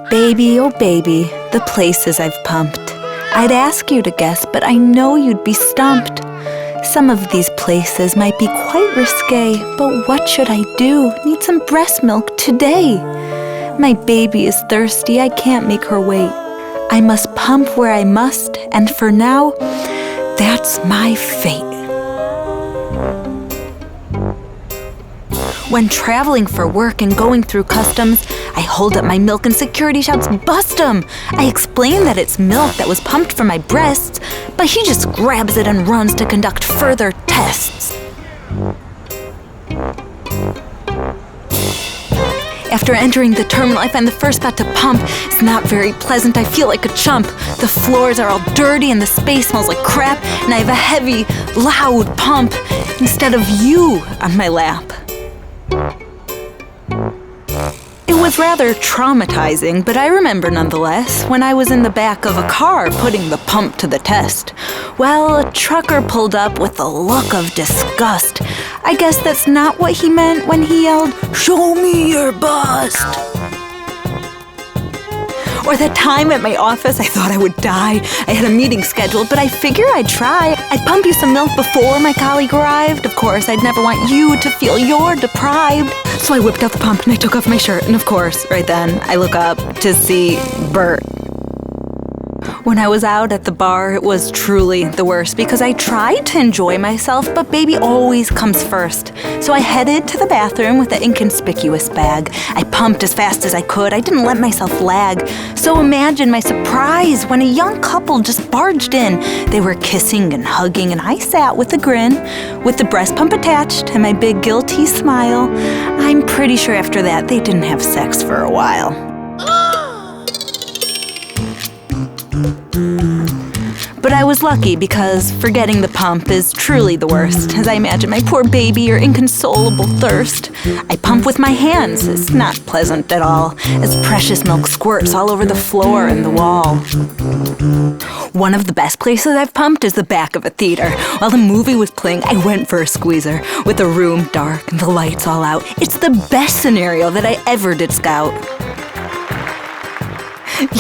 Baby, oh baby, the places I've pumped. I'd ask you to guess, but I know you'd be stumped. Some of these places might be quite risque, but what should I do? Need some breast milk today. My baby is thirsty, I can't make her wait. I must pump where I must, and for now, that's my fate. When traveling for work and going through customs, I hold up my milk and security shouts, "Bust 'em!" I explain that it's milk that was pumped from my breasts, but he just grabs it and runs to conduct further tests. After entering the terminal, I find the first spot to pump. It's not very pleasant. I feel like a chump. The floors are all dirty and the space smells like crap, and I have a heavy, loud pump instead of you on my lap. It was rather traumatizing, but I remember nonetheless when I was in the back of a car putting the pump to the test. Well, a trucker pulled up with a look of disgust. I guess that's not what he meant when he yelled, "Show me your bust!" Or that time at my office I thought I would die. I had a meeting scheduled, but I figure I'd try. I'd pump you some milk before my colleague arrived. Of course, I'd never want you to feel you're deprived. So I whipped out the pump and I took off my shirt, and of course, right then, I look up to see Bert. When I was out at the bar, it was truly the worst because I tried to enjoy myself, but baby always comes first. So I headed to the bathroom with the inconspicuous bag. I pumped as fast as I could. I didn't let myself lag. So imagine my surprise when a young couple just barged in. They were kissing and hugging, and I sat with a grin, with the breast pump attached and my big guilty smile. I'm pretty sure after that they didn't have sex for a while. But I was lucky because forgetting the pump is truly the worst, as I imagine my poor baby, your inconsolable thirst. I pump with my hands. It's not pleasant at all, as precious milk squirts all over the floor and the wall. One of the best places I've pumped is the back of a theater. While the movie was playing, I went for a squeezer, with the room dark and the lights all out. It's the best scenario that I ever did scout.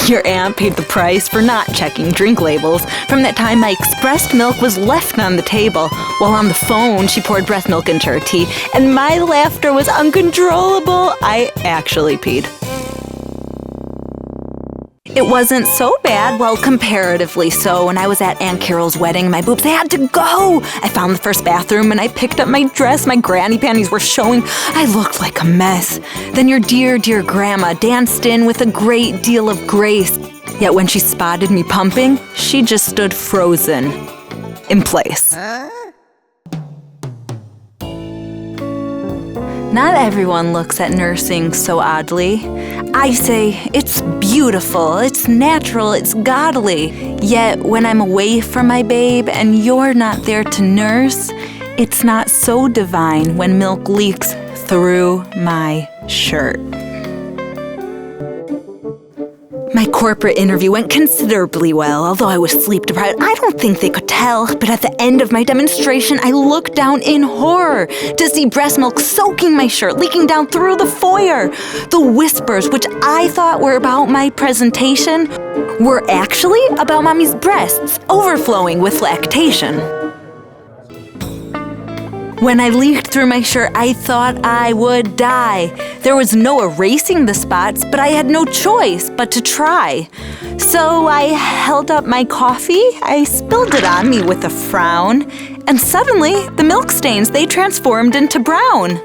Your aunt paid the price for not checking drink labels. From that time, my expressed milk was left on the table. While on the phone, she poured breast milk into her tea, and my laughter was uncontrollable. I actually peed. It wasn't so bad, well, comparatively so. When I was at Aunt Carol's wedding, my boobs had to go. I found the first bathroom and I picked up my dress. My granny panties were showing. I looked like a mess. Then your dear, dear grandma danced in with a great deal of grace. Yet when she spotted me pumping, she just stood frozen in place. Not everyone looks at nursing so oddly. I say, it's beautiful, it's natural, it's godly. Yet when I'm away from my babe and you're not there to nurse, it's not so divine when milk leaks through my shirt. My corporate interview went considerably well, although I was sleep deprived. I don't think they could tell, but at the end of my demonstration, I looked down in horror to see breast milk soaking my shirt, leaking down through the foyer. The whispers, which I thought were about my presentation, were actually about mommy's breasts overflowing with lactation. When I leaked through my shirt, I thought I would die. There was no erasing the spots, but I had no choice but to try. So I held up my coffee, I spilled it on me with a frown, and suddenly the milk stains, they transformed into brown.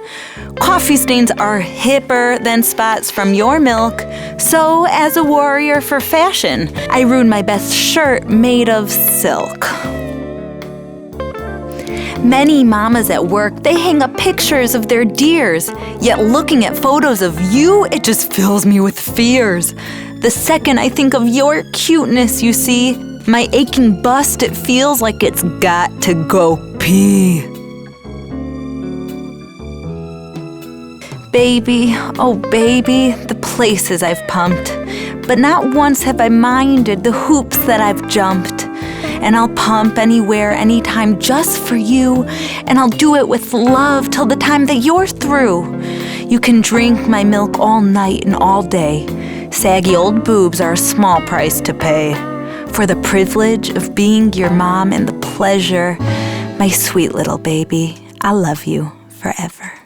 Coffee stains are hipper than spots from your milk, so as a warrior for fashion, I ruined my best shirt made of silk. Many mamas at work, they hang up pictures of their dears, yet looking at photos of you, it just fills me with fears. The second I think of your cuteness, you see, my aching bust, it feels like it's got to go pee. Baby, oh baby, the places I've pumped, but not once have I minded the hoops that I've jumped. And I'll pump anywhere, anytime, just for you. And I'll do it with love till the time that you're through. You can drink my milk all night and all day. Saggy old boobs are a small price to pay for the privilege of being your mom and the pleasure. My sweet little baby, I love you forever.